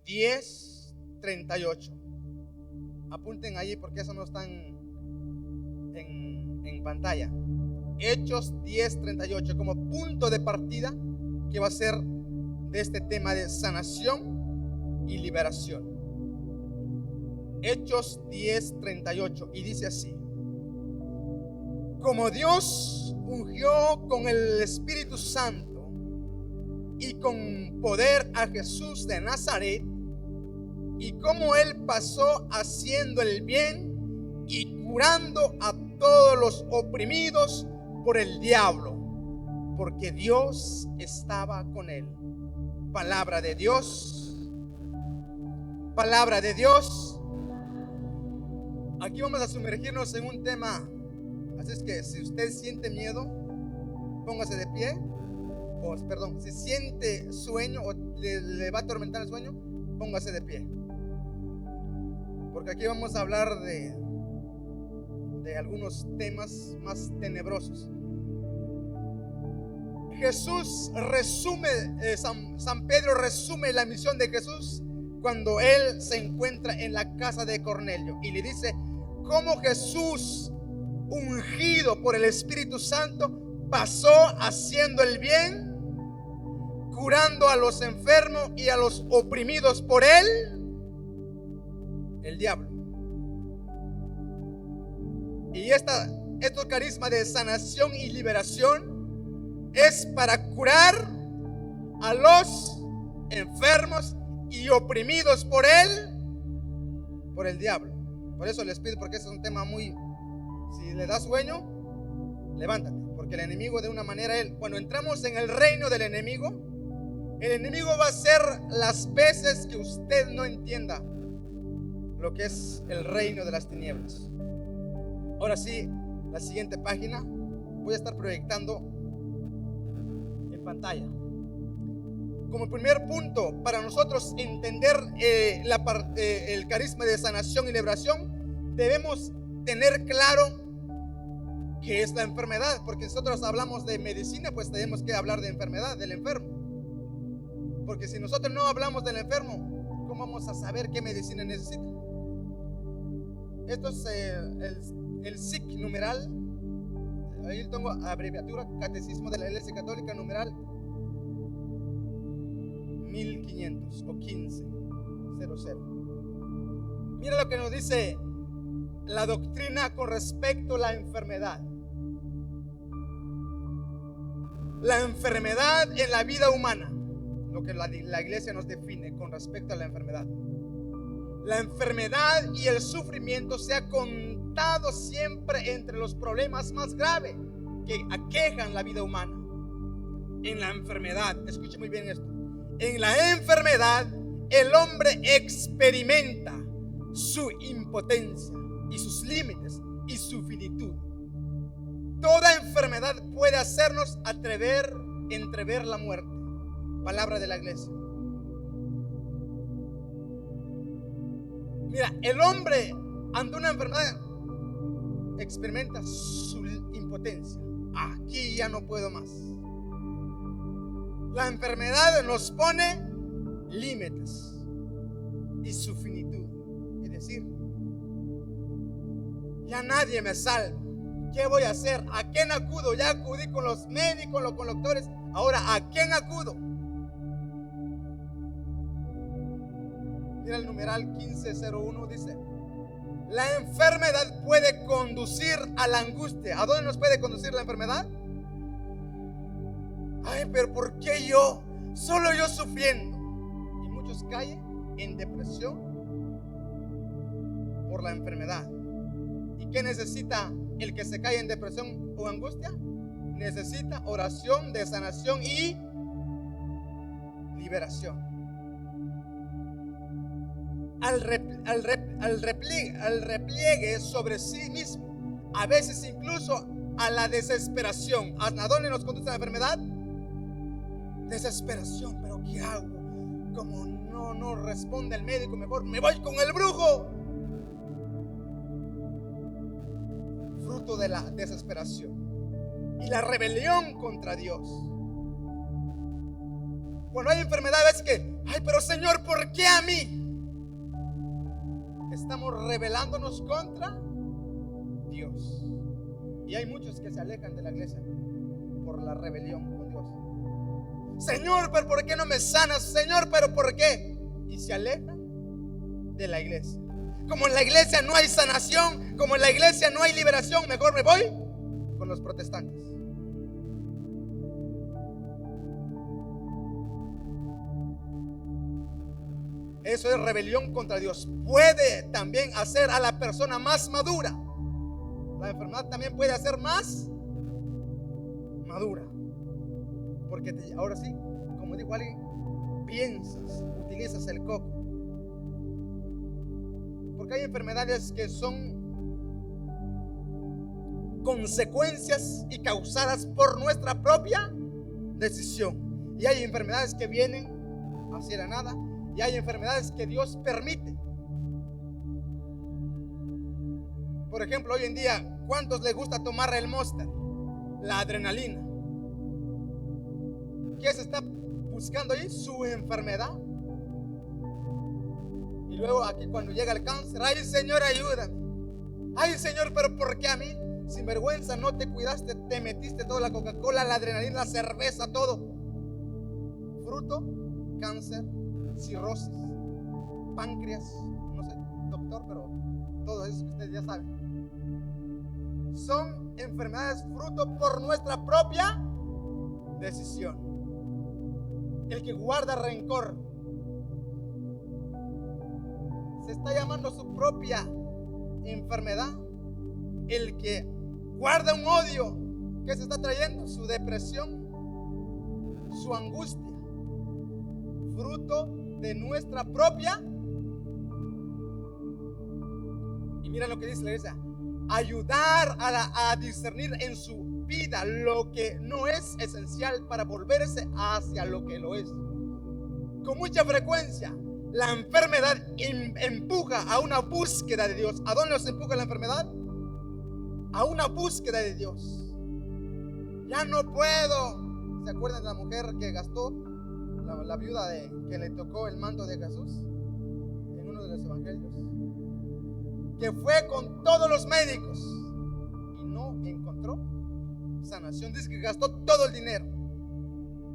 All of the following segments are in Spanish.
10:38. Apunten allí porque eso no está en pantalla. Hechos 10:38 como punto de partida que va a ser de este tema de sanación y liberación. Hechos 10:38 y dice así: como Dios ungió con el Espíritu Santo y con poder a Jesús de Nazaret, y como Él pasó haciendo el bien y curando a todos los oprimidos por el diablo, porque Dios estaba con Él. Palabra de Dios. Palabra de Dios. Aquí vamos a sumergirnos en un tema. Así es que si usted siente miedo, póngase de pie. O perdón, si siente sueño o le va a atormentar el sueño, póngase de pie. Porque aquí vamos a hablar de algunos temas más tenebrosos. Jesús resume, San Pedro resume la misión de Jesús cuando él se encuentra en la casa de Cornelio y le dice cómo Jesús, ungido por el Espíritu Santo, pasó haciendo el bien, curando a los enfermos y a los oprimidos por él, el diablo. Y estos carismas de sanación y liberación es para curar a los enfermos y oprimidos por él, por el diablo. Por eso les pido, porque ese es un tema muy... Si le da sueño, levántate, porque el enemigo de una manera, cuando entramos en el reino del enemigo, el enemigo va a hacer las veces que usted no entienda lo que es el reino de las tinieblas. Ahora sí, la siguiente página voy a estar proyectando en pantalla. Como primer punto, para nosotros entender el carisma de sanación y liberación, debemos tener claro qué es la enfermedad, porque nosotros hablamos de medicina, pues tenemos que hablar de enfermedad, del enfermo. Porque si nosotros no hablamos del enfermo, ¿cómo vamos a saber qué medicina necesita? Esto es el SIC numeral. Ahí tengo abreviatura, Catecismo de la Iglesia Católica, numeral 1500 o 1500. Mira lo que nos dice la doctrina con respecto a la enfermedad. La enfermedad en la vida humana, lo que la iglesia nos define con respecto a la enfermedad. La enfermedad y el sufrimiento se ha contado siempre entre los problemas más graves que aquejan la vida humana. En la enfermedad, escuche muy bien esto, en la enfermedad el hombre experimenta su impotencia y sus límites y su finitud. Toda enfermedad puede hacernos entrever la muerte. Palabra de la iglesia. Mira, el hombre ante una enfermedad experimenta su impotencia. Aquí ya no puedo más. La enfermedad nos pone límites y su finitud. Es decir, ya nadie me salva. ¿Qué voy a hacer? ¿A quién acudo? Ya acudí con los médicos, con los doctores. Ahora, ¿a quién acudo? Mira el numeral 1501, dice: la enfermedad puede conducir a la angustia. ¿A dónde nos puede conducir la enfermedad? Ay, pero ¿por qué yo? Solo yo sufriendo. Y muchos caen en depresión por la enfermedad. ¿Y qué necesita el que se cae en depresión o angustia? Necesita oración de sanación y liberación. Al repliegue sobre sí mismo, a veces incluso a la desesperación. ¿A dónde nos conduce la enfermedad? Desesperación. ¿Pero qué hago? Como no responde el médico, mejor me voy con el brujo. Fruto de la desesperación y la rebelión contra Dios. Cuando hay enfermedad, es que Ay, pero Señor, ¿por qué a mí? Estamos rebelándonos contra Dios. Y hay muchos que se alejan de la iglesia por la rebelión con Dios. Señor, pero ¿por qué no me sanas? Señor, pero ¿por qué? Y se alejan de la iglesia. Como en la iglesia no hay sanación, como en la iglesia no hay liberación, mejor me voy con los protestantes. Eso es rebelión contra Dios. Puede también hacer a la persona más madura. La enfermedad también puede hacer más madura. Porque ahora sí, como dijo alguien, piensas, utilizas el coco. Porque hay enfermedades que son consecuencias y causadas por nuestra propia decisión. Y hay enfermedades que vienen así de la nada. Y hay enfermedades que Dios permite. Por ejemplo, hoy en día, ¿cuántos les gusta tomar el Monster? La adrenalina. ¿Qué se está buscando ahí? Su enfermedad. Y luego aquí cuando llega el cáncer, ay Señor, ayúdame. Ay Señor, pero ¿por qué a mí? Sin vergüenza, no te cuidaste, te metiste toda la Coca-Cola, la adrenalina, la cerveza, todo. Fruto, cáncer, cirrosis, páncreas, no sé, doctor, pero todo eso que ustedes ya saben. Son enfermedades fruto por nuestra propia decisión. El que guarda rencor se está llamando su propia enfermedad. El que guarda un odio, ¿qué se está trayendo? Su depresión, su angustia, fruto de nuestra propia. Y mira lo que dice la iglesia: ayudar a discernir en su vida lo que no es esencial para volverse hacia lo que lo es. Con mucha frecuencia la enfermedad empuja a una búsqueda de Dios. ¿A dónde nos empuja la enfermedad? A una búsqueda de Dios. Ya no puedo. ¿Se acuerdan de la mujer que gastó, la viuda que le tocó el manto de Jesús en uno de los evangelios? Que fue con todos los médicos y no encontró sanación. Dice que gastó todo el dinero.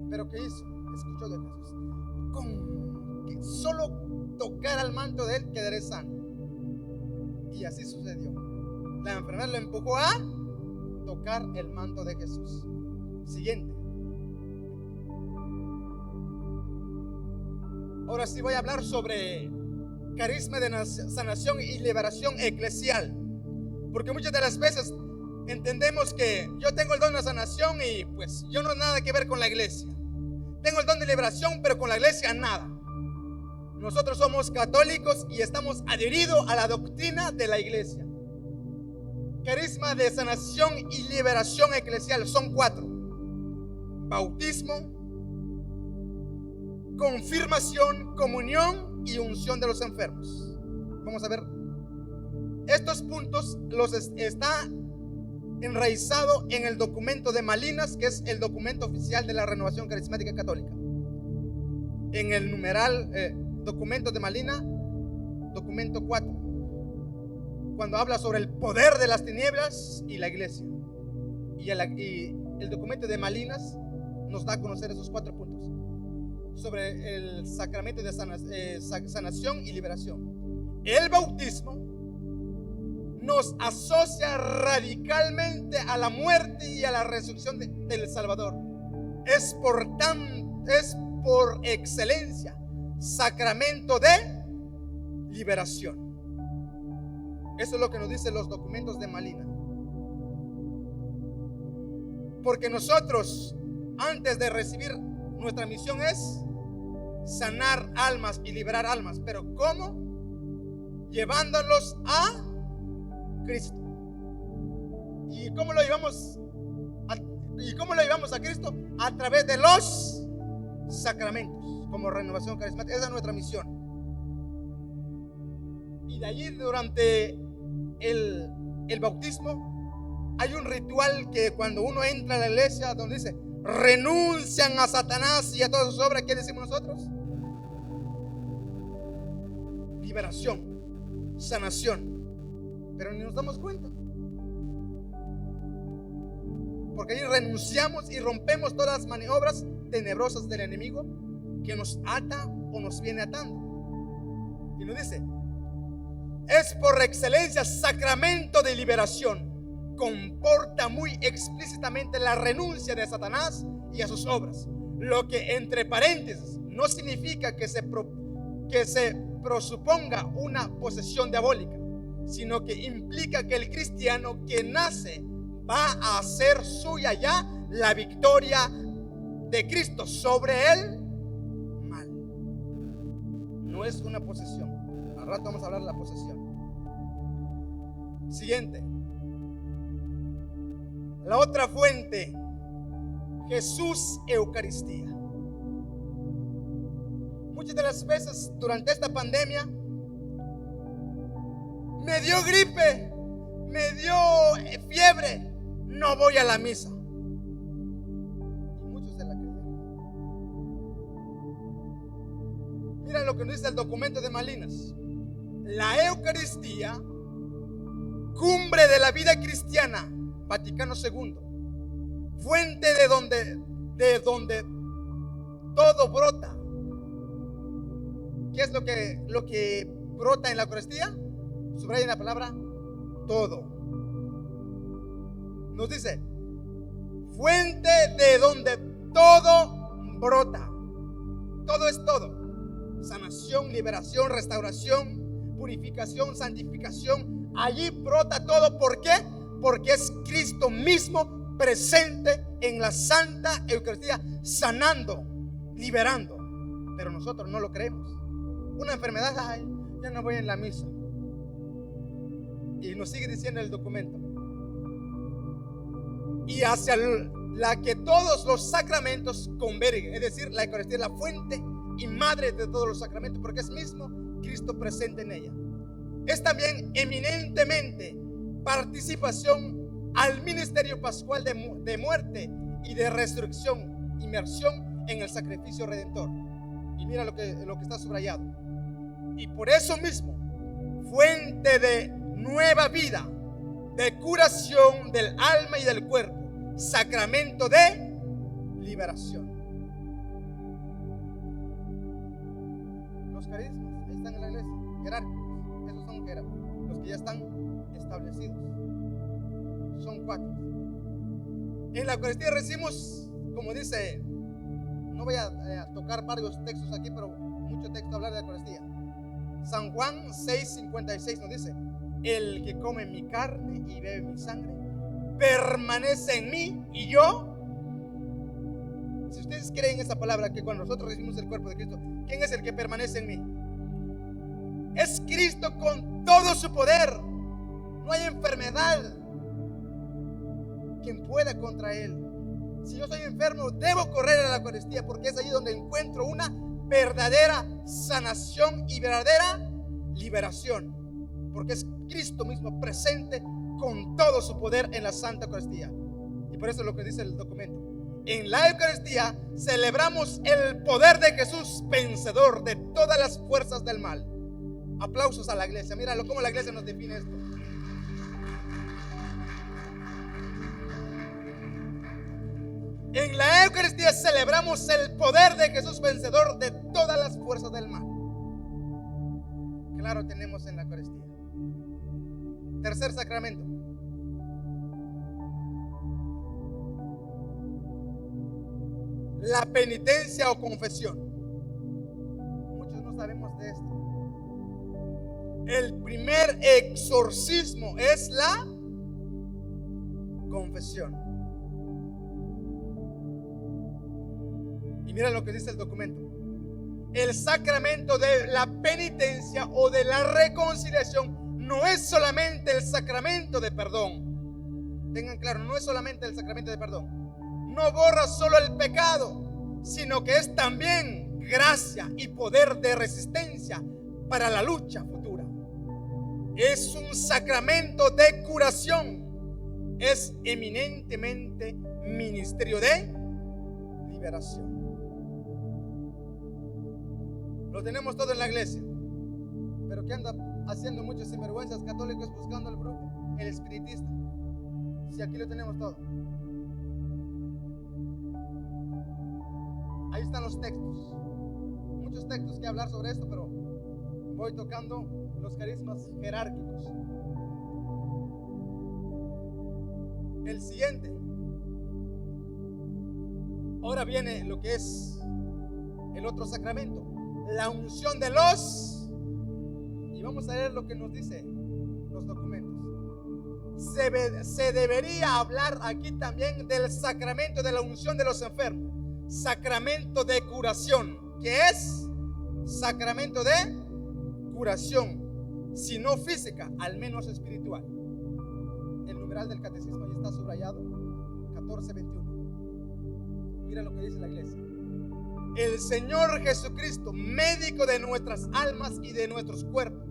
Pero ¿qué hizo? Escuchó de Jesús: con que solo tocar al manto de él quedaré sano. Y así sucedió. La enfermedad lo empujó a tocar el manto de Jesús. Siguiente. Ahora sí voy a hablar sobre carisma de sanación y liberación eclesial. Porque muchas de las veces entendemos que yo tengo el don de sanación y pues yo no tengo nada que ver con la iglesia. Tengo el don de liberación, pero con la iglesia nada. Nosotros somos católicos y estamos adheridos a la doctrina de la iglesia. Carisma de sanación y liberación eclesial son 4: bautismo, confirmación, comunión y unción de los enfermos. Vamos a ver. Estos puntos los está enraizado en el documento de Malinas, que es el documento oficial de la Renovación Carismática Católica. En el numeral documento de Malina, documento 4, cuando habla sobre el poder de las tinieblas y la iglesia. Y el documento de Malinas nos da a conocer esos 4 puntos sobre el sacramento de sanación y liberación. El bautismo nos asocia radicalmente a la muerte y a la resurrección del Salvador. Es por excelencia sacramento de liberación. Eso es lo que nos dicen los documentos de Malina. Porque nosotros, antes de recibir, nuestra misión es sanar almas y liberar almas. Pero ¿cómo? Llevándolos a Cristo. ¿Y cómo lo llevamos a Cristo? A través de los sacramentos, como Renovación Carismática. Esa es nuestra misión. Y de allí, durante el bautismo, hay un ritual que cuando uno entra a la iglesia, donde dice: renuncian a Satanás y a todas sus obras. ¿Qué decimos nosotros? liberación, sanación. Pero ni nos damos cuenta. Porque ahí renunciamos y rompemos todas las maniobras tenebrosas del enemigo que nos ata o nos viene atando. Y nos dice: es por excelencia sacramento de liberación. Comporta muy explícitamente la renuncia de Satanás y a sus obras. Lo que, entre paréntesis, no significa que se presuponga una posesión diabólica, sino que implica que el cristiano que nace va a hacer suya ya la victoria de Cristo sobre el mal. No es una posesión. Al rato vamos a hablar de la posesión. Siguiente. La otra fuente: Jesús Eucaristía. Muchas de las veces durante esta pandemia me dio gripe, me dio fiebre, no voy a la misa. Y muchos se la creyeron. Mira lo que nos dice el documento de Malinas: la Eucaristía, cumbre de la vida cristiana, Vaticano II, fuente de donde todo brota. ¿Qué es lo que brota en la Eucaristía? Subraya la palabra todo. Nos dice: fuente de donde todo brota. Todo es todo. Sanación, liberación, restauración, purificación, santificación. Allí brota todo. ¿Por qué? Porque es Cristo mismo presente en la Santa Eucaristía, sanando, liberando. Pero nosotros no lo creemos. Una enfermedad: ay, ya no voy en la misa. Y nos sigue diciendo el documento: y hacia la que todos los sacramentos convergen. Es decir, la Eucaristía es la fuente y madre de todos los sacramentos, porque es mismo Cristo presente en ella. Es también eminentemente participación al ministerio pascual de muerte y de resurrección, inmersión en el sacrificio redentor. Y mira lo que está subrayado: y por eso mismo, fuente de nueva vida, de curación del alma y del cuerpo, sacramento de liberación. Los carismas, ahí están en la iglesia, jerárquicos. Esos son los que ya están establecidos. Son 4. En la Eucaristía recibimos, como dice, no voy a tocar varios textos aquí, pero mucho texto hablar de la Eucaristía. San Juan 6:56 nos dice: el que come mi carne y bebe mi sangre permanece en mí y yo. Si ustedes creen esa palabra, que cuando nosotros recibimos el cuerpo de Cristo, ¿quién es el que permanece en mí? Es Cristo con todo su poder. No hay enfermedad quien pueda contra él. Si yo soy enfermo, debo correr a la Eucaristía, porque es allí donde encuentro una verdadera sanación y verdadera liberación, porque es Cristo mismo presente con todo su poder en la Santa Eucaristía. Y por eso es lo que dice el documento: en la Eucaristía celebramos el poder de Jesús, vencedor de todas las fuerzas del mal. Aplausos a la iglesia. Míralo cómo la iglesia nos define esto. En la Eucaristía celebramos el poder de Jesús, vencedor de todas las fuerzas del mal. Claro, tenemos en la Eucaristía. Tercer sacramento: la penitencia o confesión. Muchos no sabemos de esto. El primer exorcismo es la confesión. Y mira lo que dice el documento: el sacramento de la penitencia o de la reconciliación no es solamente el sacramento de perdón. Tengan claro, no es solamente el sacramento de perdón. No borra solo el pecado, sino que es también gracia y poder de resistencia para la lucha futura. Es un sacramento de curación. Es eminentemente ministerio de liberación. Lo tenemos todo en la iglesia. Pero ¿qué anda haciendo muchos sinvergüenzas católicos buscando al brujo? El espiritista. Si aquí lo tenemos todo. Ahí están los textos. Muchos textos que hablar sobre esto, pero voy tocando los carismas jerárquicos. El siguiente. Ahora viene lo que es el otro sacramento, la unción de los. Y vamos a leer lo que nos dice los documentos. Se debería hablar aquí también del sacramento de la unción de los enfermos, sacramento de curación, que es sacramento de curación, si no física, al menos espiritual. El numeral del catecismo ahí está subrayado, 1421. Mira lo que dice la iglesia. El Señor Jesucristo, médico de nuestras almas y de nuestros cuerpos,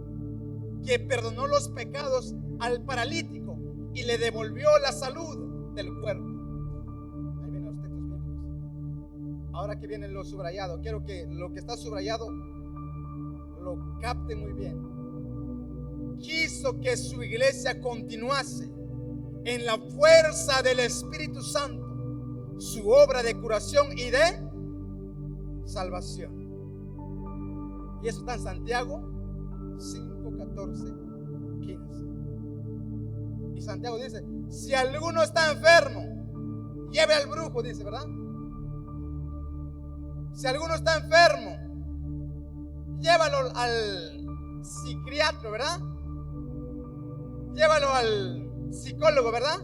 que perdonó los pecados al paralítico y le devolvió la salud del cuerpo. Ahí vienen los textos bíblicos. Ahora que viene lo subrayado, quiero que lo que está subrayado lo capte muy bien. Quiso que su iglesia continuase en la fuerza del Espíritu Santo su obra de curación y de salvación. Y eso está en Santiago 5, 14, 15. Y Santiago dice: si alguno está enfermo, lleve al brujo, dice, ¿verdad? Si alguno está enfermo, llévalo al psiquiatra, ¿verdad? Llévalo al psicólogo, ¿verdad?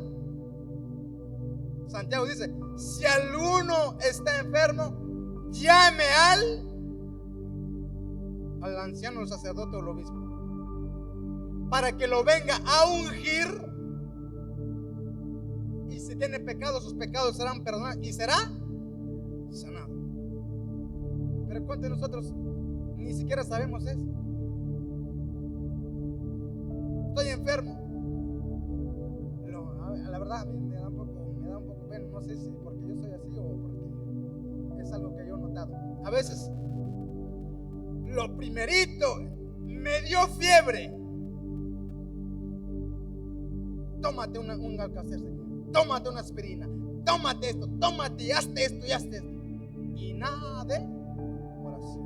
Santiago dice: si alguno está enfermo, llame al anciano, el sacerdote o el obispo, para que lo venga a ungir. Y si tiene pecados, sus pecados serán perdonados y será sanado. Pero ¿cuántos de nosotros ni siquiera sabemos eso? Estoy enfermo. La verdad a mí me da un poco pena. No sé si porque yo soy así o porque es algo que yo he notado. A veces lo primerito, me dio fiebre. Tómate un Alka-Seltzer, tómate una aspirina, tómate esto, tómate y hazte esto y hazte esto. Y nada de oración.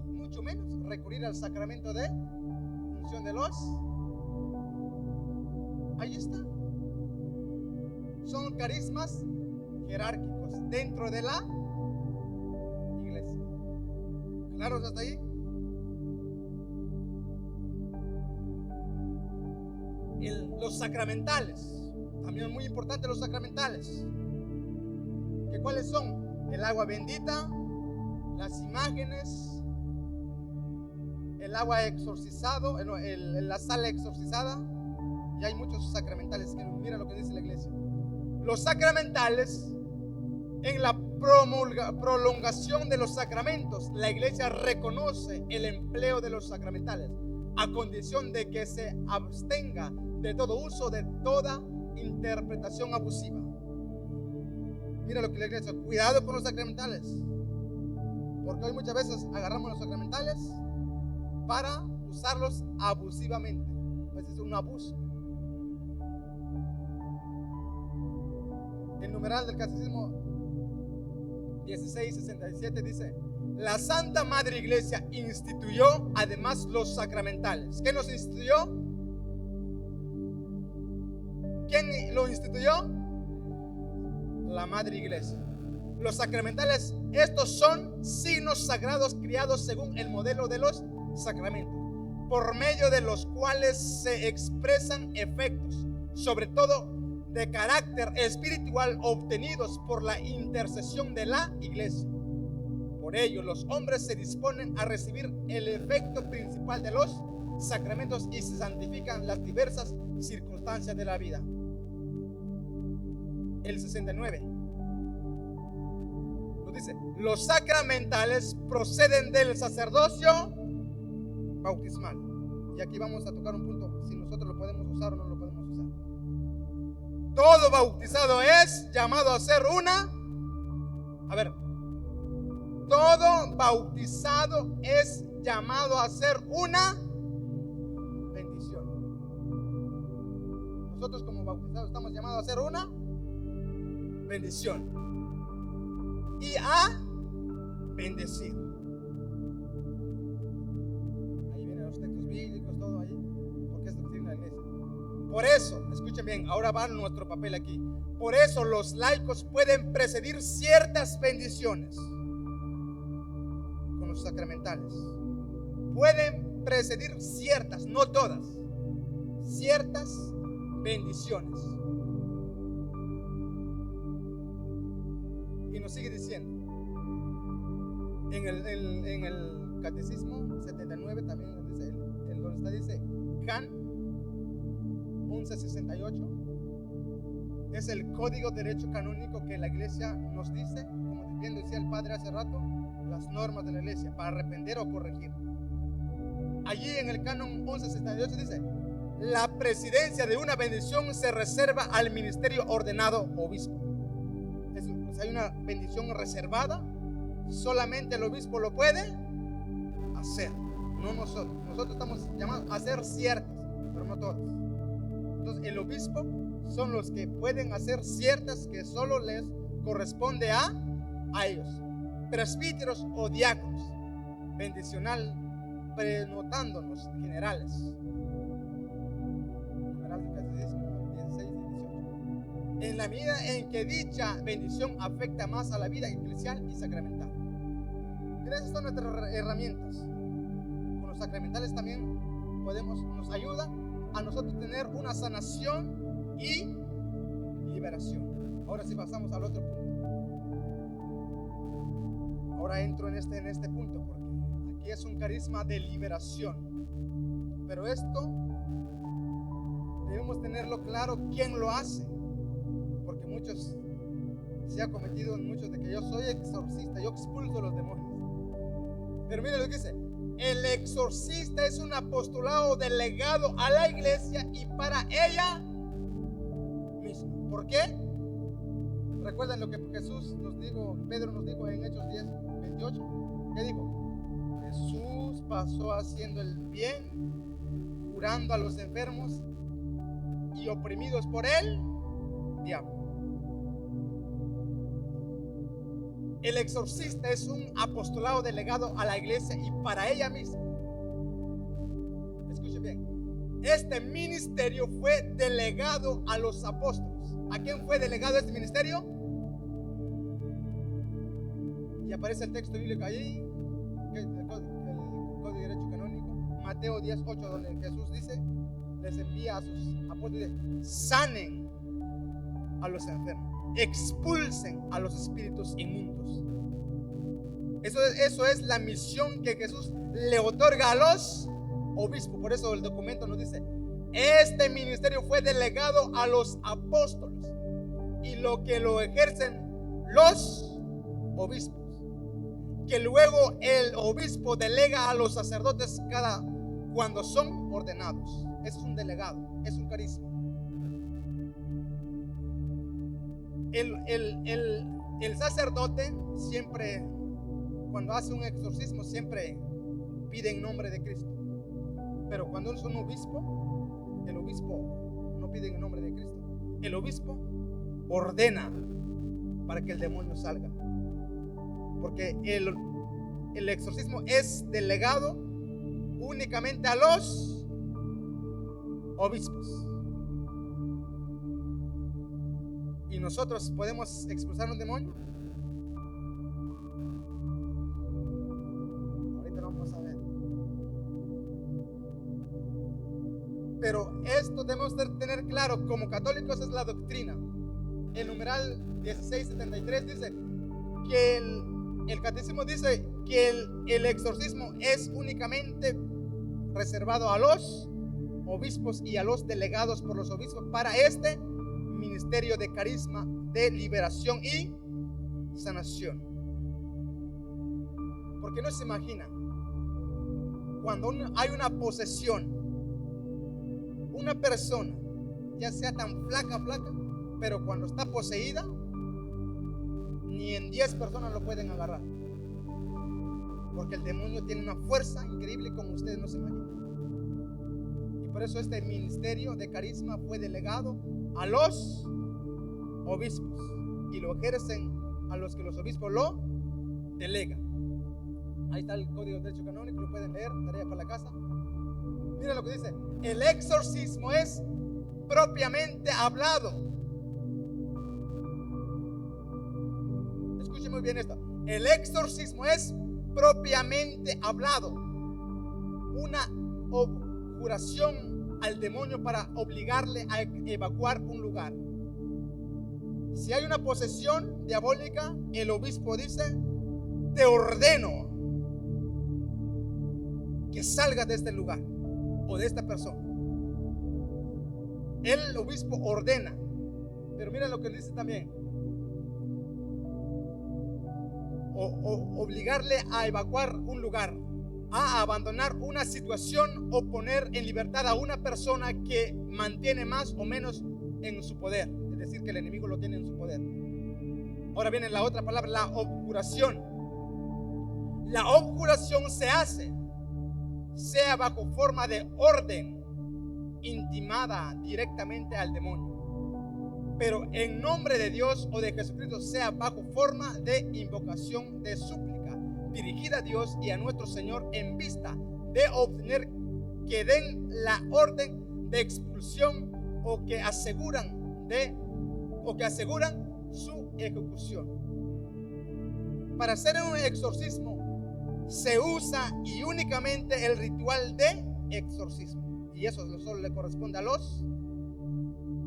Y mucho menos recurrir al sacramento de unción de los. Ahí está. Son carismas jerárquicos dentro de la iglesia. ¿Claros hasta ahí? Los sacramentales, también es muy importante los sacramentales. ¿Que cuáles son? El agua bendita, las imágenes, el agua exorcizado, la sal exorcizada. Y hay muchos sacramentales. Mira lo que dice la iglesia. Los sacramentales, en la prolongación de los sacramentos, la iglesia reconoce el empleo de los sacramentales, a condición de que se abstenga de todo uso, de toda interpretación abusiva. Mira lo que la iglesia: cuidado con los sacramentales, porque hoy muchas veces agarramos los sacramentales para usarlos abusivamente. Pues es un abuso. El numeral del catecismo 1667 dice: la Santa Madre Iglesia instituyó además los sacramentales. ¿Qué nos instituyó? ¿Quién lo instituyó? La Madre Iglesia. Los sacramentales, estos son signos sagrados criados según el modelo de los sacramentos, por medio de los cuales se expresan efectos, sobre todo de carácter espiritual, obtenidos por la intercesión de la iglesia. Por ello, los hombres se disponen a recibir el efecto principal de los sacramentos y se santifican las diversas circunstancias de la vida. El 69 nos dice: los sacramentales proceden del sacerdocio bautismal. Y aquí vamos a tocar un punto, si nosotros lo podemos usar o no lo podemos usar. Todo bautizado es llamado a ser una. A ver, todo bautizado es llamado a ser una bendición. Nosotros como bautizados estamos llamados a ser una bendición y a bendecir. Ahí vienen los textos bíblicos, todo ahí, porque es doctrina de la iglesia. Por eso, escuchen bien, ahora va nuestro papel aquí. Por eso los laicos pueden presidir ciertas bendiciones con los sacramentales. Pueden presidir ciertas, no todas, ciertas bendiciones. Y nos sigue diciendo en el Catecismo 79 también dice, donde dice Can 1168, es el código de derecho canónico que la iglesia nos dice, como bien decía el padre hace rato, las normas de la iglesia para arrepender o corregir. Allí en el canon 1168 dice: la presidencia de una bendición se reserva al ministerio ordenado obispo. Hay una bendición reservada, solamente el obispo lo puede hacer, no nosotros. Nosotros estamos llamados a hacer ciertas, pero no todas. Entonces el obispo son los que pueden hacer ciertas que solo les corresponde a ellos. Presbíteros o diáconos, bendicional, prenotándonos generales. Numeral del Catecismo 16 y 18. En la medida en que dicha bendición afecta más a la vida eclesial y sacramental. Esas son nuestras herramientas. Con los sacramentales también nos ayuda a nosotros tener una sanación y liberación. Ahora sí pasamos al otro punto. Ahora entro en este punto porque aquí es un carisma de liberación. Pero esto debemos tenerlo claro quién lo hace, porque se ha cometido en muchos de que yo soy exorcista, yo expulso los demonios. Pero mire lo que dice: el exorcista es un apostolado delegado a la iglesia y para ella misma. ¿Por qué? Recuerden lo que Pedro nos dijo en Hechos 10, 28. ¿Qué dijo? Jesús pasó haciendo el bien, curando a los enfermos y oprimidos por el diablo. El exorcista es un apostolado delegado a la iglesia y para ella misma. Escuche bien. Este ministerio fue delegado a los apóstoles. ¿A quién fue delegado este ministerio? Y aparece el texto bíblico allí, el Código de Derecho Canónico, Mateo 10, 8, donde Jesús dice, les envía a sus apóstoles: sanen a los enfermos, expulsen a los espíritus inmundos. Eso es la misión que Jesús le otorga a los obispos. Por eso el documento nos dice: este ministerio fue delegado a los apóstoles y lo ejercen los obispos, que luego el obispo delega a los sacerdotes cuando son ordenados. Eso es un delegado, es un carisma. El sacerdote siempre, cuando hace un exorcismo, siempre pide en nombre de Cristo. Pero cuando es un obispo, el obispo no pide en nombre de Cristo. El obispo ordena para que el demonio salga. Porque el exorcismo es delegado únicamente a los obispos. ¿Y nosotros podemos expulsar un demonio? Ahorita lo vamos a ver. Pero esto debemos tener claro, como católicos, es la doctrina. El numeral 1673 dice que el catecismo dice que el exorcismo es únicamente reservado a los obispos y a los delegados por los obispos para este ministerio de carisma de liberación y sanación. Porque no se imagina cuando hay una posesión, una persona, ya sea tan flaca, pero cuando está poseída, ni en 10 personas lo pueden agarrar. porque el demonio tiene una fuerza increíble como ustedes no se imaginan. Y por eso este ministerio de carisma fue delegado a los obispos y lo ejercen a los que los obispos lo delegan. Ahí está el Código de Derecho Canónico, lo pueden leer, tarea para la casa. Miren lo que dice: el exorcismo es propiamente hablado. Escuchen muy bien esto. El exorcismo es propiamente hablado, una objuración al demonio para obligarle a evacuar un lugar. Si hay una posesión diabólica, el obispo dice: te ordeno que salgas de este lugar o de esta persona. El obispo ordena. Pero miren lo que dice también: obligarle a evacuar un lugar, a abandonar una situación o poner en libertad a una persona que mantiene más o menos en su poder. Es decir, que el enemigo lo tiene en su poder. Ahora viene la otra palabra, la objuración. La objuración se hace, sea bajo forma de orden intimada directamente al demonio, pero en nombre de Dios o de Jesucristo, sea bajo forma de invocación de súplica dirigida a Dios y a nuestro Señor en vista de obtener que den la orden de expulsión o que aseguran su ejecución. Para hacer un exorcismo se usa y únicamente el ritual de exorcismo, y eso solo le corresponde a los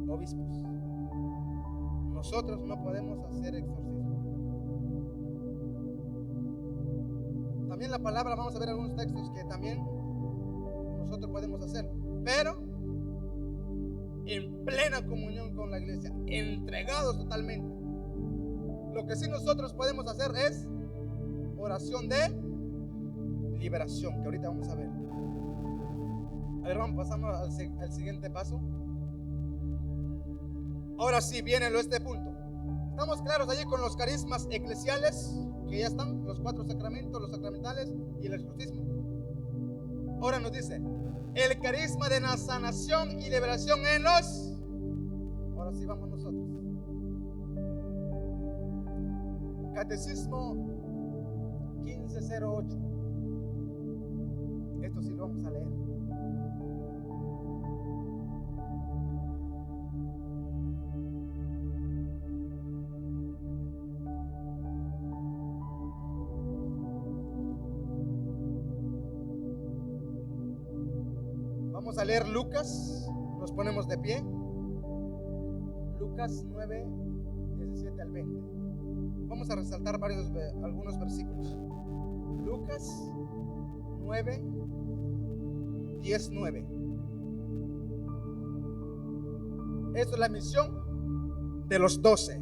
obispos. Nosotros no podemos hacer exorcismo. También la palabra, vamos a ver algunos textos que también nosotros podemos hacer, pero en plena comunión con la iglesia, entregados totalmente. Lo que sí nosotros podemos hacer es oración de liberación, que ahorita vamos a ver. A ver, pasamos al siguiente paso. Ahora sí viene este punto. Estamos claros allí con los carismas eclesiales, que ya están, los 4 sacramentos, los sacramentales y el exorcismo. Ahora nos dice el carisma de la sanación y liberación en los. Ahora sí vamos nosotros. Catecismo 1508. Esto sí lo vamos a leer. Vamos a leer Lucas, nos ponemos de pie. Lucas 9, 17 al 20. Vamos a resaltar algunos versículos. Lucas 9, 19. Esto es la misión de los 12.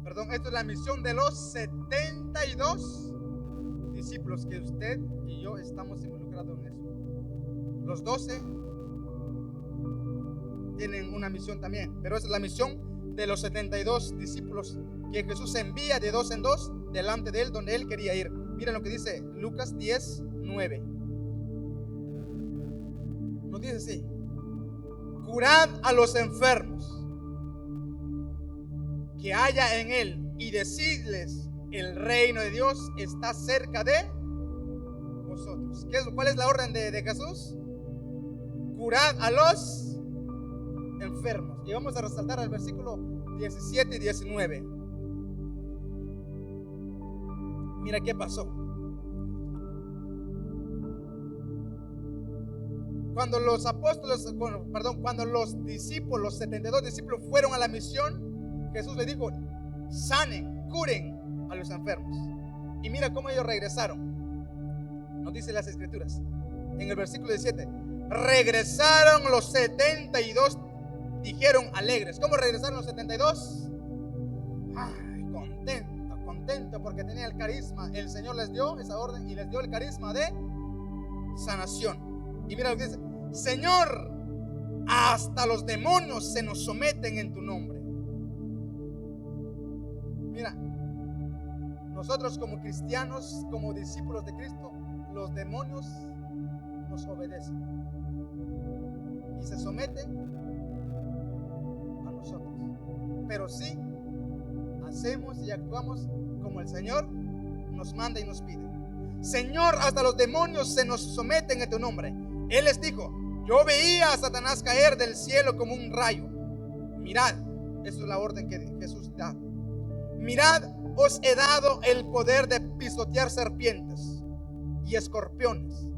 Perdón, esto es la misión de los 72 discípulos, que usted y yo estamos involucrados en eso. Los 12 tienen una misión también, pero esa es la misión de los 72 discípulos que Jesús envía de 2 en 2 delante de él, donde él quería ir. Miren lo que dice Lucas 10, 9. Nos dice así: curad a los enfermos que haya en él y decidles: el reino de Dios está cerca de vosotros. ¿Cuál es la orden de Jesús? Curad a los enfermos. Y vamos a resaltar el versículo 17 y 19. Mira qué pasó. Cuando los apóstoles, cuando los discípulos, los 72 discípulos fueron a la misión, Jesús les dijo: sanen, curen a los enfermos. Y mira cómo ellos regresaron. Nos dice las escrituras en el versículo 17: regresaron los 72, dijeron alegres. ¿Cómo regresaron los 72? Ay, contento porque tenía el carisma. El Señor les dio esa orden y les dio el carisma de sanación. Y mira lo que dice: Señor, hasta los demonios se nos someten en tu nombre. Mira, nosotros como cristianos, como discípulos de Cristo, los demonios nos obedecen y se someten a nosotros. Pero sí hacemos y actuamos como el Señor nos manda y nos pide. Señor, hasta los demonios se nos someten en tu nombre. Él les dijo: yo veía a Satanás caer del cielo como un rayo. Mirad, esa es la orden que Jesús da. Mirad, os he dado el poder de pisotear serpientes y escorpiones,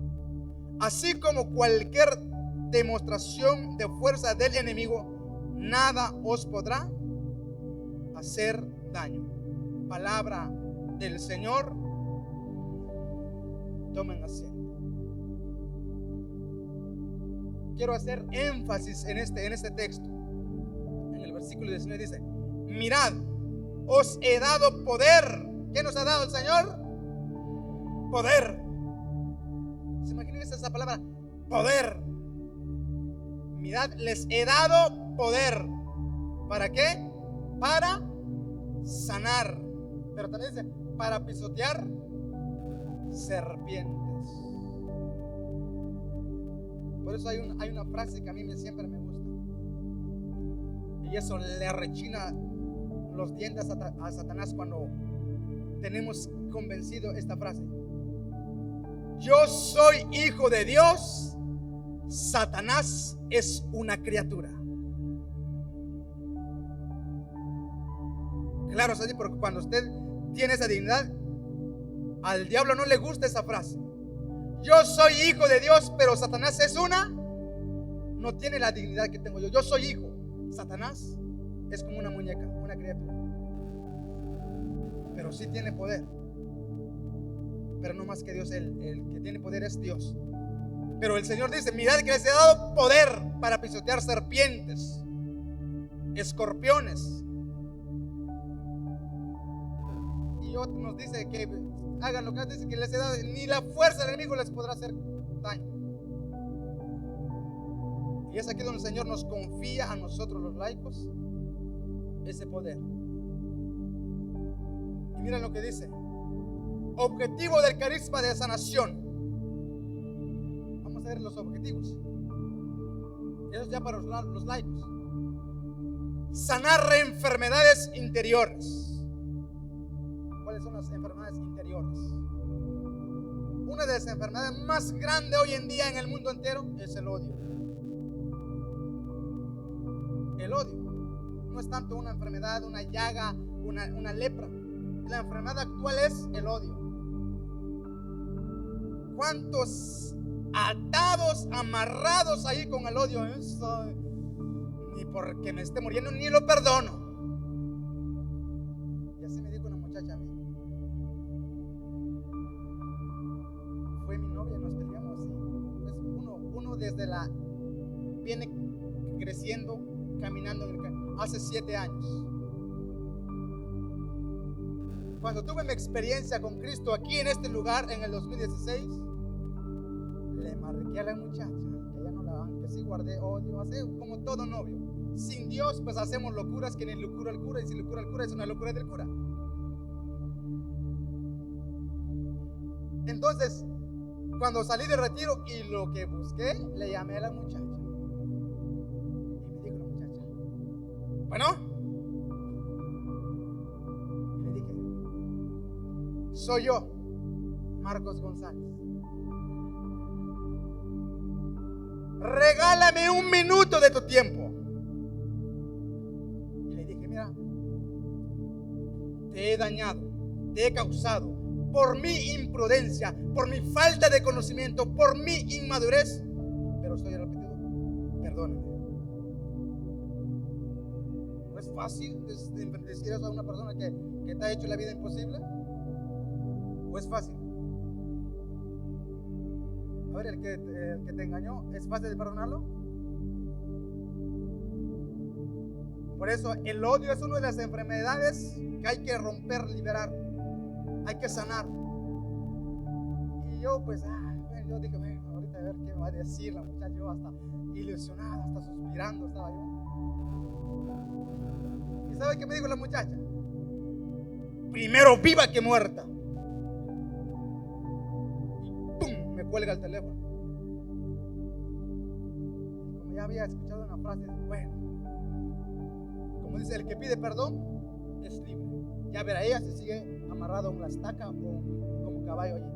así como cualquier demostración de fuerza del enemigo, nada os podrá hacer daño. Palabra del Señor. Tomen asiento. Quiero hacer énfasis en este texto. En el versículo 19 dice: mirad, os he dado poder. ¿Qué nos ha dado el Señor? Poder. ¿Se imaginan esa palabra? Poder. Mirad, les he dado poder. ¿Para qué? Para sanar. Pero también dice: para pisotear serpientes. Por eso hay una frase que a mí siempre me gusta, y eso le rechina los dientes a Satanás cuando tenemos convencido esta frase: yo soy hijo de Dios, Satanás es una criatura. Claro, porque cuando usted tiene esa dignidad, al diablo no le gusta esa frase. Yo soy hijo de Dios, pero Satanás es no tiene la dignidad que tengo yo. Yo soy hijo. Satanás es como una muñeca, una criatura, pero sí tiene poder. Pero no más que Dios. El que tiene poder es Dios. Pero el Señor dice: mirad que les he dado poder para pisotear serpientes, escorpiones. Y otro nos dice que hagan lo que dice que les he dado, ni la fuerza del enemigo les podrá hacer daño. Y es aquí donde el Señor nos confía a nosotros los laicos ese poder. Y miren lo que dice: objetivo del carisma de sanación. Vamos a ver los objetivos. Eso es ya para los laicos. Sanar enfermedades interiores. ¿Cuáles son las enfermedades interiores? Una de las enfermedades más grandes hoy en día en el mundo entero es el odio. El odio no es tanto una enfermedad, una llaga, una lepra. La enfermedad actual es el odio. ¿Cuántos atados, amarrados ahí con el odio? Eso, ni porque me esté muriendo ni lo perdono. Y así me dijo una muchacha a mí. Fue mi novia, nos peleamos y pues uno desde viene creciendo, caminando hace 7 años. Cuando tuve mi experiencia con Cristo aquí en este lugar en el 2016, le marqué a la muchacha que ya no la, que sí guardé odio, así como todo novio. Sin Dios pues hacemos locuras que ni locura el cura, y si locura el cura es una locura del cura. Entonces, cuando salí de retiro y lo que busqué, le llamé a la muchacha y me dijo la muchacha: bueno. Y le dije: soy yo, Marcos González. Regálame 1 minuto de tu tiempo. Y le dije: mira, te he dañado, te he causado por mi imprudencia, por mi falta de conocimiento, por mi inmadurez, pero estoy repetido, perdóname. ¿No es fácil decir eso a una persona que te ha hecho la vida imposible? ¿O es fácil? A ver, el que te engañó, ¿es fácil de perdonarlo? Por eso el odio es una de las enfermedades que hay que romper, liberar, hay que sanar. Y yo pues, yo dije: bueno, ahorita a ver qué me va a decir la muchacha. Yo hasta ilusionado, hasta suspirando estaba yo. ¿Y sabe qué me dijo la muchacha? primero viva que muerta. Y ¡pum! Me cuelga el teléfono. Como ya había escuchado una frase, bueno, como dice, el que pide perdón es libre. Ya verá, ella se sigue amarrado a una estaca o como caballo allí.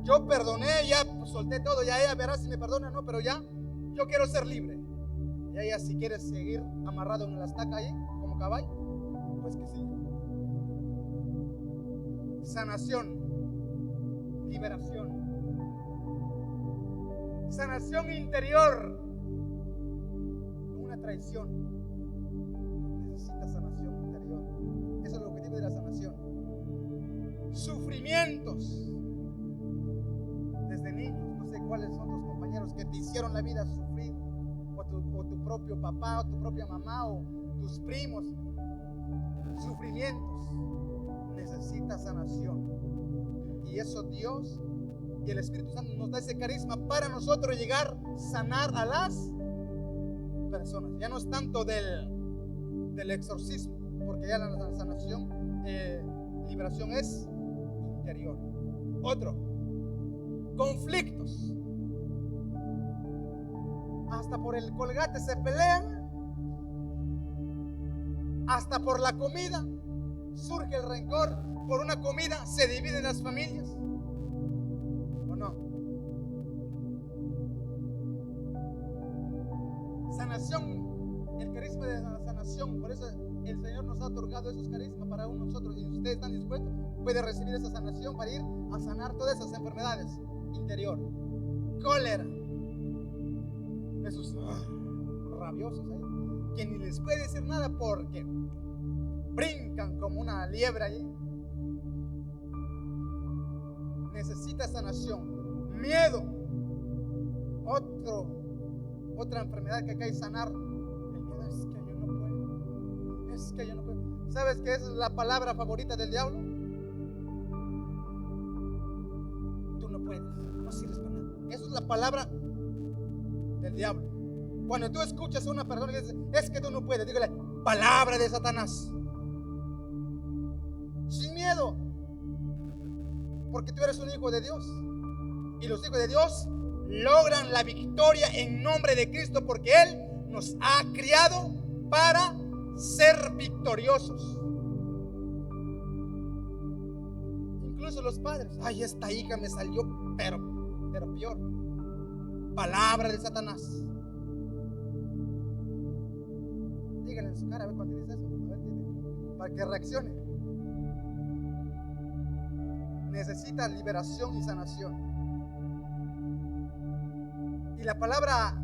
Yo perdoné, ya solté todo, ya ella verá si me perdona o no, pero ya yo quiero ser libre. Y ella, si quiere seguir amarrado en la estaca allí como caballo, pues que sí. Sanación, liberación, sanación interior. Una traición necesita sanación interior. Eso es el objetivo de la sanación. Sufrimientos desde niños, no sé cuáles son tus compañeros que te hicieron la vida sufrir, o tu propio papá, o tu propia mamá, o tus primos. Sufrimientos, necesita sanación. Y eso Dios y el Espíritu Santo nos da ese carisma para nosotros llegar a sanar a las personas. Ya no es tanto del exorcismo, porque ya la sanación, liberación es interior. Otro, conflictos. Hasta por el colgate se pelean. Hasta por la comida surge el rencor. Por una comida se dividen las familias. ¿O no? Sanación, el carisma de la sanación. Por eso el Señor nos ha otorgado esos carismas para nosotros. Y si ustedes están dispuestos, puede recibir esa sanación para ir a sanar todas esas enfermedades interior. Cólera. Esos rabiosos ahí, que ni les puede decir nada porque brincan como una liebre ahí. Necesita sanación. Miedo, otra enfermedad que hay que sanar. El miedo es que yo no puedo. Es que yo no puedo. ¿Sabes qué es la palabra favorita del diablo? Tú no puedes, no sirves para nada. Eso es la palabra del diablo. Cuando tú escuchas a una persona que dice, es que tú no puedes, dígale, palabra de Satanás. Sin miedo, porque tú eres un hijo de Dios. Y los hijos de Dios logran la victoria en nombre de Cristo, porque Él nos ha criado para ser victoriosos. Incluso los padres, ay, esta hija me salió pero peor. Palabra de Satanás. Díganle en su cara a ver cuando dice eso, a ver, para que reaccione. Necesita liberación y sanación. Y la palabra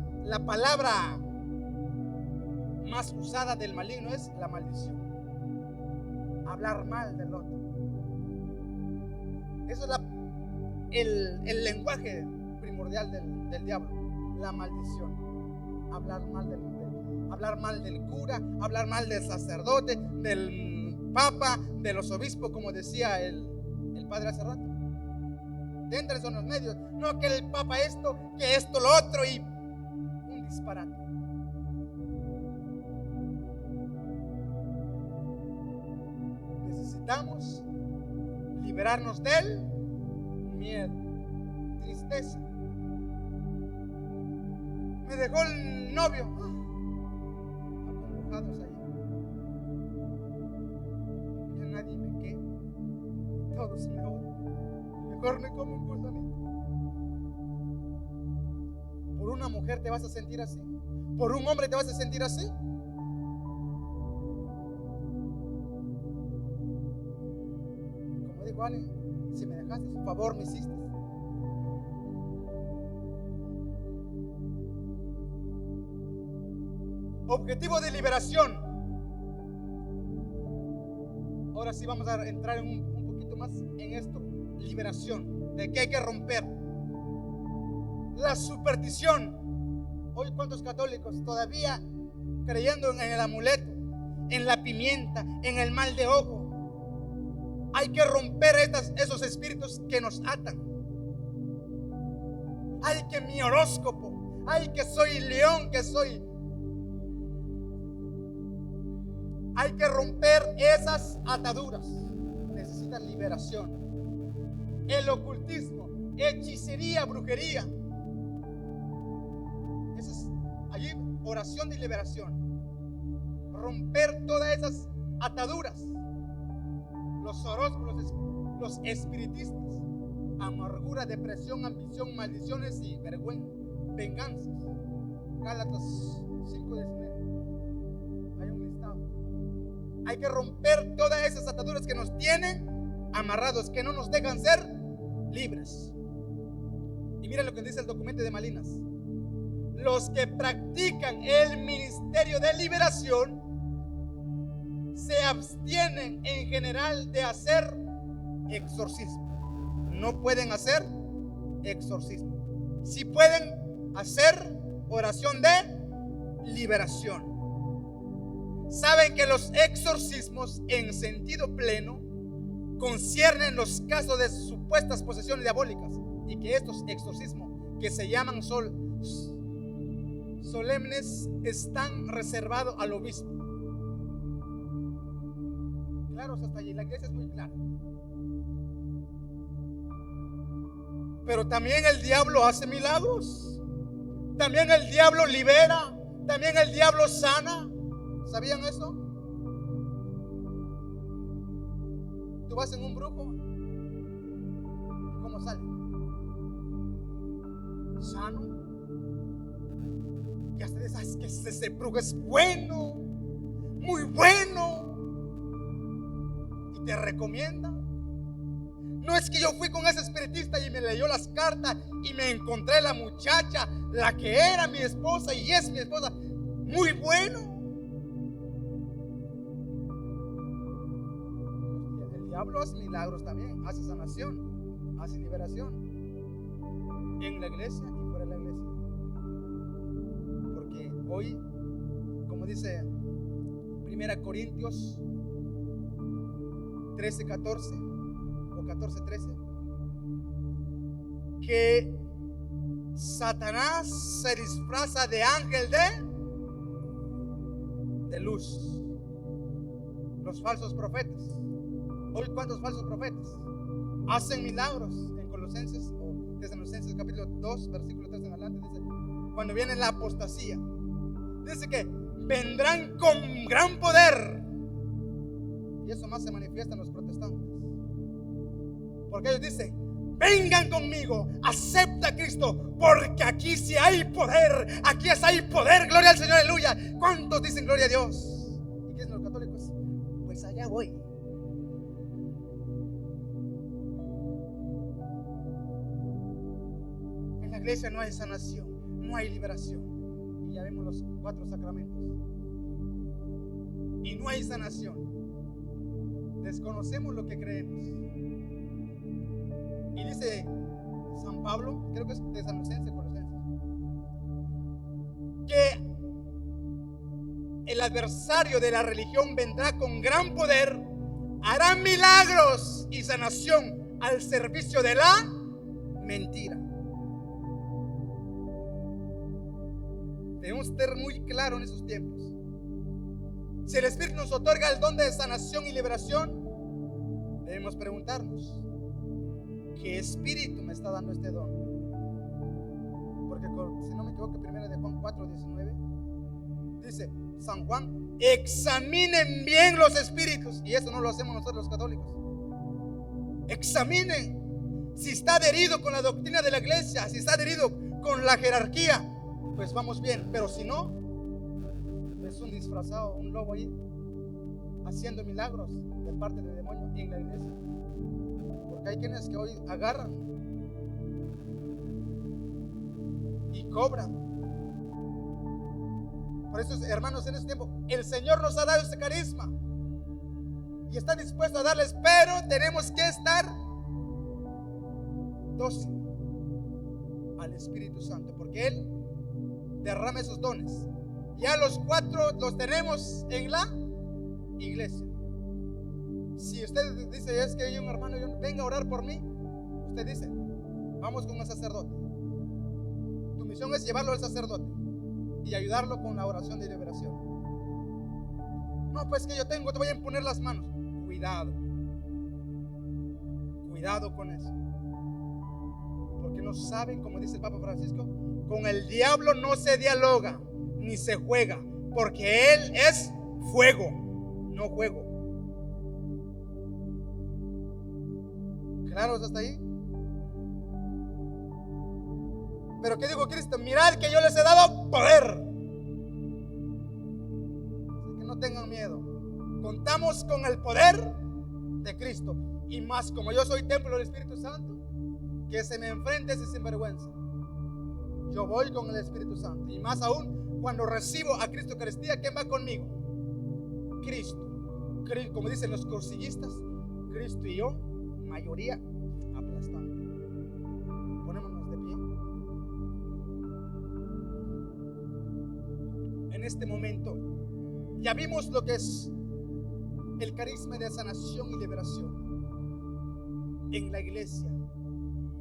más usada del maligno es la maldición. Hablar mal del otro. Eso es el lenguaje primordial del diablo. La maldición. Hablar mal del cura, hablar mal del sacerdote, del papa, de los obispos, como decía el padre hace rato. Dentro son los medios. No, que el papa esto, que esto, lo otro, y un disparate. Necesitamos liberarnos del miedo, tristeza. Me dejó el novio. Acongojados ahí. Ya nadie me quiere. Todos me odian. Mejor me como un gusanito. ¿Por una mujer te vas a sentir así? ¿Por un hombre te vas a sentir así? Como dijo alguien, si me dejaste, un favor me hiciste. Objetivo de liberación. Ahora sí vamos a entrar en un poquito más en esto. Liberación. ¿De qué hay que romper? La superstición. Hoy cuántos católicos todavía creyendo en el amuleto, en la pimienta, en el mal de ojo. Hay que romper esos espíritus que nos atan. Ay, que mi horóscopo. Ay, que soy león, que soy. Hay que romper esas ataduras. esta liberación. El ocultismo, hechicería, brujería. Esa es allí oración de liberación. Romper todas esas ataduras. Los horóscopos, los espiritistas, amargura, depresión, ambición, maldiciones y vergüenza, venganzas. Gálatas 5:19. Hay un listado. Hay que romper todas esas ataduras que nos tienen amarrados, que no nos dejan ser libres. Y mira lo que dice el documento de Malinas: los que practican el ministerio de liberación se abstienen en general de hacer exorcismo. No pueden hacer exorcismo. Sí pueden hacer oración de liberación. Saben que los exorcismos en sentido pleno conciernen los casos de supuestas posesiones diabólicas, y que estos exorcismos, que se llaman solemnes, están reservados al obispo. Claro, hasta allí la iglesia es muy clara. Pero también el diablo hace milagros. También el diablo libera. También el diablo sana. ¿Sabían eso? Tú vas en un brujo, ¿cómo sale? Sano. Y hasta sabes que ese brujo es bueno, muy bueno, y te recomienda. No es que yo fui con ese espiritista y me leyó las cartas y me encontré la muchacha, la que era mi esposa y es mi esposa, muy bueno. El diablo hace milagros también, hace sanación, hace liberación en la iglesia y fuera de la iglesia. Porque hoy, como dice 1 Corintios 13:14 o 14:13, que Satanás se disfraza de ángel de luz. Los falsos profetas. Hoy, ¿cuántos falsos profetas hacen milagros? En Colosenses, o Tesalonicenses capítulo 2 versículo 3 en adelante, dice: cuando viene la apostasía, dice que vendrán con gran poder. Y eso más se manifiesta en los protestantes, porque ellos dicen: vengan conmigo, acepta a Cristo, porque aquí sí hay poder, aquí sí hay poder, gloria al Señor, aleluya. ¿Cuántos dicen gloria a Dios? ¿Y qué es los católicos? Pues allá voy. En la iglesia no hay sanación, no hay liberación. Y ya vemos los 4 sacramentos. Y no hay sanación. Desconocemos lo que creemos. Y dice San Pablo, creo que es Tesalonicenses, que el adversario de la religión vendrá con gran poder, hará milagros y sanación al servicio de la mentira. Debemos estar muy claros en esos tiempos. Si el Espíritu nos otorga el don de sanación y liberación, debemos preguntarnos: ¿qué espíritu me está dando este don? Porque si no me equivoco, 1 de Juan 4:19 dice San Juan: examinen bien los espíritus. Y eso no lo hacemos nosotros los católicos. Examinen si está adherido con la doctrina de la iglesia, si está adherido con la jerarquía, pues vamos bien. Pero si no, es un disfrazado, un lobo ahí haciendo milagros de parte del demonio en la iglesia. Porque hay quienes que hoy agarran y cobran. Por eso, hermanos, en este tiempo el Señor nos ha dado este carisma y está dispuesto a darles, pero tenemos que estar dócil al Espíritu Santo, porque Él derrama esos dones. Ya los 4 los tenemos en la iglesia. Si usted dice: es que hay un hermano, venga a orar por mí, usted dice: vamos con el sacerdote. Tu misión es llevarlo al sacerdote y ayudarlo con la oración de liberación. No, pues que yo tengo, te voy a imponer las manos. Cuidado. Cuidado con eso. Porque no saben, como dice el Papa Francisco, con el diablo no se dialoga ni se juega, porque él es fuego, no juego. ¿Claros hasta ahí? Pero ¿qué dijo Cristo? Mirad que yo les he dado poder. Así que no tengan miedo. Contamos con el poder de Cristo. Y más como yo soy templo del Espíritu Santo, que se me enfrente ese sinvergüenza. Yo voy con el Espíritu Santo. Y más aún cuando recibo a Cristo Eucaristía, ¿quién va conmigo? Cristo. Como dicen los cursillistas, Cristo y yo, mayoría aplastante. Ponémonos de pie. En este momento ya vimos lo que es el carisma de sanación y liberación en la iglesia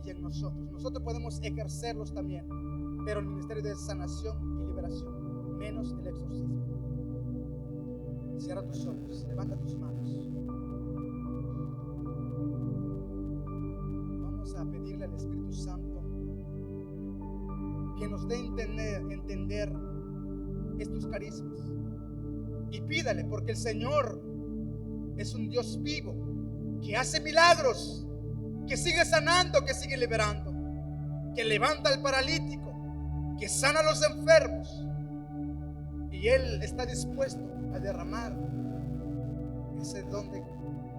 y en nosotros. Nosotros podemos ejercerlos también, pero el ministerio de sanación y liberación, menos el exorcismo. Cierra tus ojos, levanta tus manos. Vamos a pedirle al Espíritu Santo que nos dé entender estos carismas. Y pídale, porque el Señor es un Dios vivo, que hace milagros, que sigue sanando, que sigue liberando, que levanta al paralítico, que sana a los enfermos. Y Él está dispuesto a derramar ese don,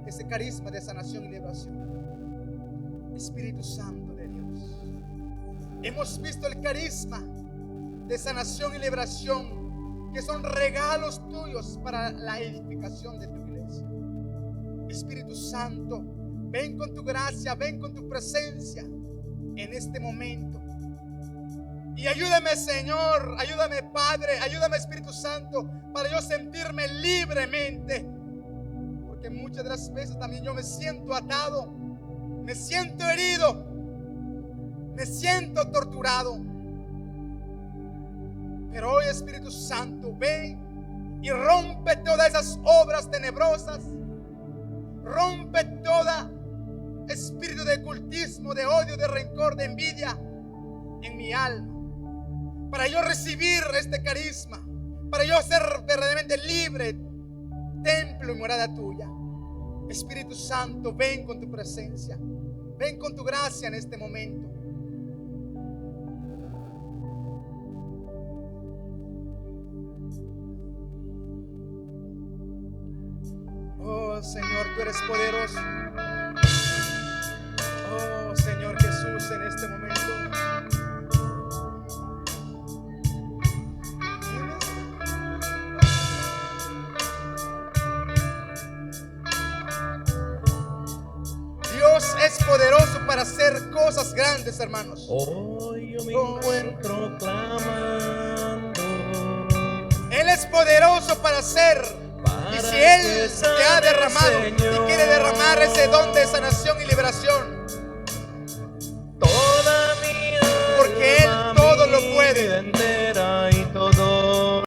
ese carisma de sanación y liberación. Espíritu Santo de Dios, hemos visto el carisma de sanación y liberación, que son regalos tuyos para la edificación de tu iglesia. Espíritu Santo, ven con tu gracia, ven con tu presencia en este momento. Y ayúdame, Señor, ayúdame, Padre, ayúdame, Espíritu Santo, para yo sentirme libremente. Porque muchas de las veces también yo me siento atado, me siento herido, me siento torturado. Pero hoy, Espíritu Santo, ven y rompe todas esas obras tenebrosas. Rompe toda espíritu de cultismo, de odio, de rencor, de envidia en mi alma, para yo recibir este carisma, para yo ser verdaderamente libre, templo y morada tuya. Espíritu Santo, ven con tu presencia, ven con tu gracia en este momento. Oh Señor, tú eres poderoso. Oh Señor Jesús, en este momento Dios es poderoso para hacer cosas grandes, hermanos. Hoy yo me encuentro clamando. Él es poderoso para hacer. Y si Él te ha derramado y quiere derramar ese don